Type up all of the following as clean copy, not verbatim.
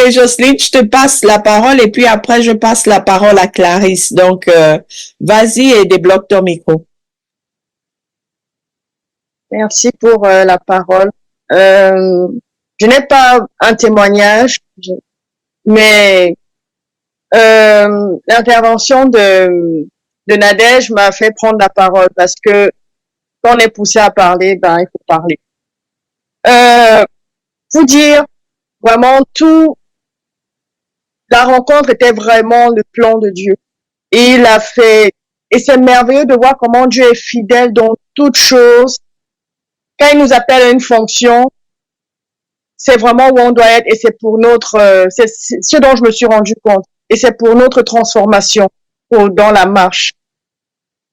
Jocelyne, je te passe la parole et puis après, je passe la parole à Clarisse. Donc, vas-y et débloque ton micro. Merci pour la parole. Je n'ai pas un témoignage, mais l'intervention de Nadège m'a fait prendre la parole parce que quand on est poussé à parler, ben il faut parler. Vous dire vraiment tout, la rencontre était vraiment le plan de Dieu. Et il a fait, et c'est merveilleux de voir comment Dieu est fidèle dans toutes choses. Quand il nous appelle à une fonction, c'est vraiment où on doit être et c'est pour notre, c'est ce dont je me suis rendu compte. Et c'est pour notre transformation dans la marche.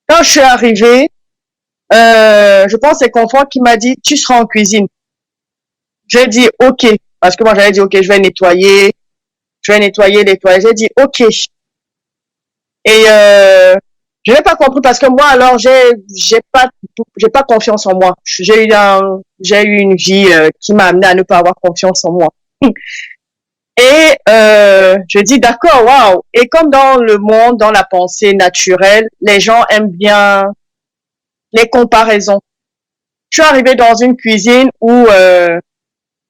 Quand je suis arrivée, je pense que c'est Confort qui m'a dit, tu seras en cuisine. J'ai dit, OK. Parce que moi, j'avais dit, OK, je vais nettoyer les toilettes. J'ai dit, OK. Et, je n'ai pas compris parce que moi, alors, j'ai pas confiance en moi. J'ai eu une vie, qui m'a amené à ne pas avoir confiance en moi. Et, je dis, d'accord, waouh. Et comme dans le monde, dans la pensée naturelle, les gens aiment bien les comparaisons. Je suis arrivée dans une cuisine où,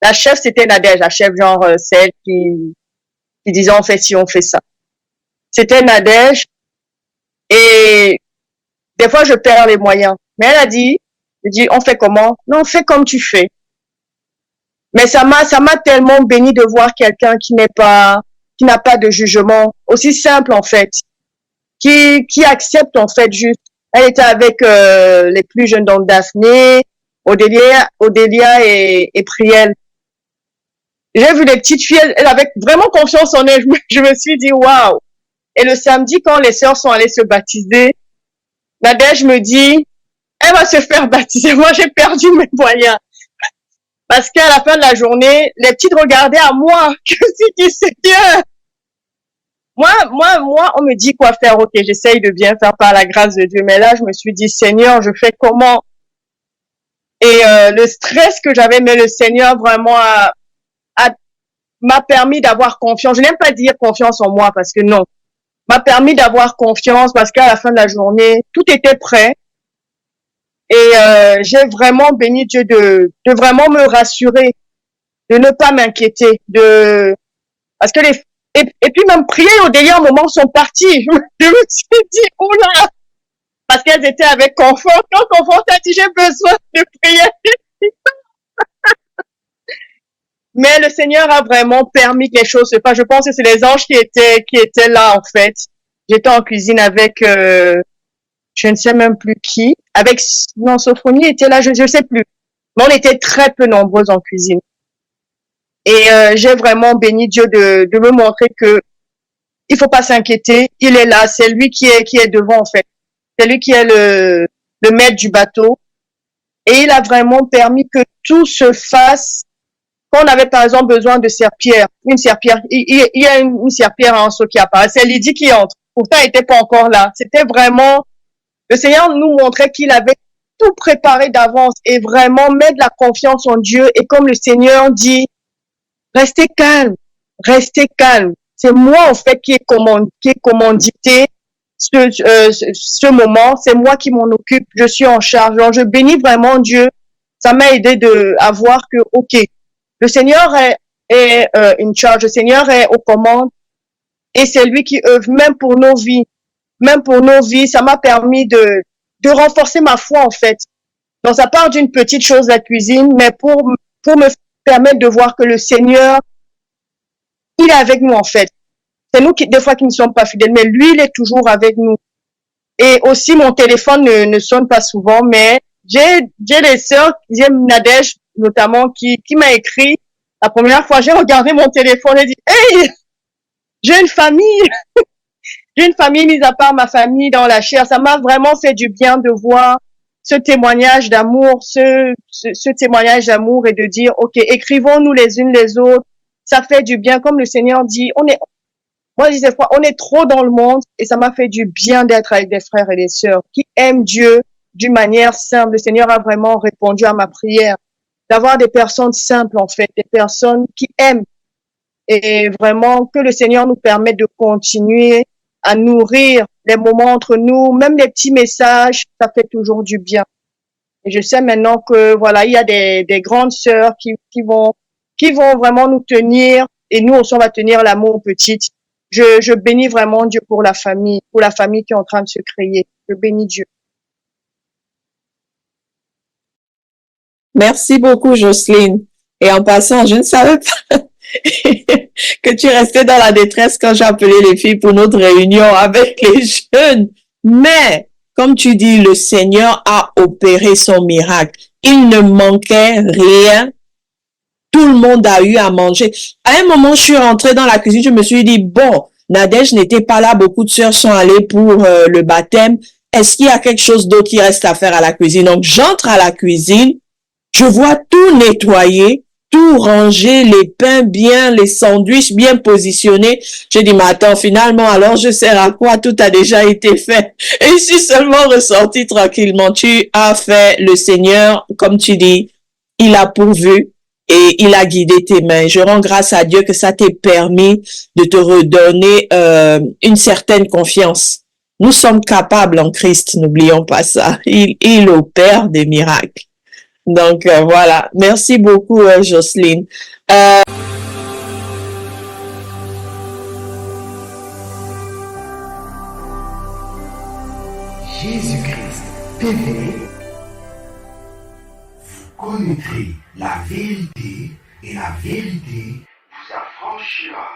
la chef, c'était Nadège, la chef genre celle qui disait on fait ci, on fait ça. C'était Nadège et des fois je perds les moyens. Mais elle a dit, on fait comment? Non, fais comme tu fais. Mais ça m'a tellement béni de voir quelqu'un qui n'a pas de jugement, aussi simple en fait, qui accepte en fait juste. Elle était avec les plus jeunes donc Daphné, Odélia et Priel. J'ai vu les petites filles, elle avait vraiment confiance en elle. Je me suis dit, waouh. Et le samedi, quand les sœurs sont allées se baptiser, Nadège me dit, elle va se faire baptiser. Moi, j'ai perdu mes moyens. Parce qu'à la fin de la journée, les petites regardaient à moi. Je me suis dit, c'est bien. Moi, on me dit quoi faire. Ok, j'essaye de bien faire par la grâce de Dieu. Mais là, je me suis dit, Seigneur, je fais comment? Et le stress que j'avais, mais le Seigneur vraiment m'a permis d'avoir confiance. Je n'aime pas dire confiance en moi parce que non. M'a permis d'avoir confiance parce qu'à la fin de la journée, tout était prêt. Et j'ai vraiment béni Dieu de vraiment me rassurer, de ne pas m'inquiéter, parce que et puis même prier au dernier moment sont partis. Je me suis dit, oula, parce qu'elles étaient avec Confort. Quand Confort a dit, j'ai besoin de prier. Mais le Seigneur a vraiment permis que les choses se passent. Je pense que c'est les anges qui étaient là, en fait. J'étais en cuisine avec, je ne sais même plus qui. Avec, non, Sophonie était là, je sais plus. Mais on était très peu nombreuses en cuisine. Et, j'ai vraiment béni Dieu de me montrer que il faut pas s'inquiéter. Il est là. C'est lui qui est devant, en fait. C'est lui qui est le maître du bateau. Et il a vraiment permis que tout se fasse. Quand on avait par exemple besoin de serpillère, il y a une serpillère en saut qui apparaît. C'est Lydie qui entre. Pourtant, elle n'était pas encore là. C'était vraiment, le Seigneur nous montrait qu'il avait tout préparé d'avance et vraiment mettre la confiance en Dieu. Et comme le Seigneur dit, restez calme, restez calme. C'est moi, en fait, qui est commandité ce moment. C'est moi qui m'en occupe. Je suis en charge. Alors, je bénis vraiment Dieu. Ça m'a aidé à voir que, OK, le Seigneur est in charge, le Seigneur est aux commandes et c'est lui qui œuvre même pour nos vies. Même pour nos vies, ça m'a permis de renforcer ma foi en fait. Donc ça part d'une petite chose la cuisine, mais pour me permettre de voir que le Seigneur, il est avec nous en fait. C'est nous des fois qui ne sommes pas fidèles, mais lui, il est toujours avec nous. Et aussi mon téléphone ne sonne pas souvent, mais j'ai des sœurs, j'ai Nadège notamment qui m'a écrit la première fois, j'ai regardé mon téléphone et dit, hey, j'ai une famille, mis à part ma famille dans la chair. Ça m'a vraiment fait du bien de voir ce témoignage d'amour, ce témoignage d'amour et de dire, OK, écrivons-nous les unes les autres. Ça fait du bien. Comme le Seigneur dit, moi, je dis des fois, on est trop dans le monde et ça m'a fait du bien d'être avec des frères et des sœurs qui aiment Dieu d'une manière simple. Le Seigneur a vraiment répondu à ma prière. D'avoir des personnes simples, en fait, des personnes qui aiment. et vraiment que le Seigneur nous permette de continuer à nourrir les moments entre nous, même les petits messages, ça fait toujours du bien. Et je sais maintenant que voilà, il y a des grandes sœurs qui vont vraiment nous tenir, et nous aussi on va tenir l'amour aux petites. Je bénis vraiment Dieu pour la famille qui est en train de se créer. Je bénis Dieu. Merci beaucoup, Jocelyne. Et en passant, je ne savais pas que tu restais dans la détresse quand j'ai appelé les filles pour notre réunion avec les jeunes. Mais, comme tu dis, le Seigneur a opéré son miracle. Il ne manquait rien. Tout le monde a eu à manger. À un moment, je suis rentrée dans la cuisine, je me suis dit, bon, Nadège n'était pas là, beaucoup de sœurs sont allées pour le baptême. Est-ce qu'il y a quelque chose d'autre qui reste à faire à la cuisine? Donc, j'entre à la cuisine, je vois tout nettoyer, tout ranger, les pains bien, les sandwichs bien positionnés. J'ai dit, mais attends, finalement, alors je sers à quoi? Tout a déjà été fait. Et je suis seulement ressortie tranquillement. Tu as fait, le Seigneur, comme tu dis, il a pourvu et il a guidé tes mains. Je rends grâce à Dieu que ça t'ait permis de te redonner une certaine confiance. Nous sommes capables en Christ, n'oublions pas ça. Il opère des miracles. Donc, voilà. Merci beaucoup, Jocelyne. Jésus-Christ TV, vous connaîtrez la vérité et la vérité vous affranchira.